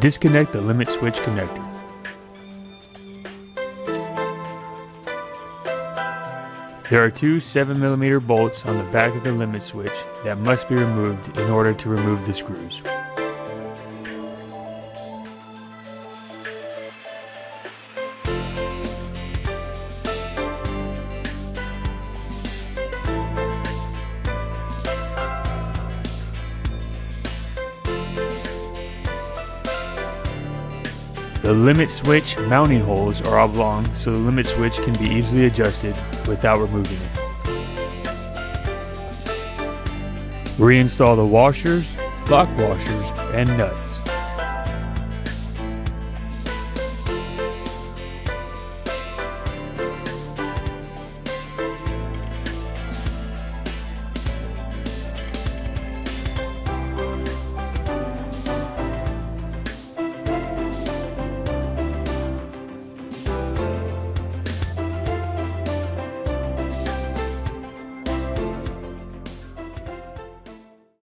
Disconnect the limit switch connector. There are two 7mm bolts on the back of the limit switch that must be removed in order to remove the screws. The limit switch mounting holes are oblong, so the limit switch can be easily adjusted without removing it. Reinstall the washers, lock washers, and nuts.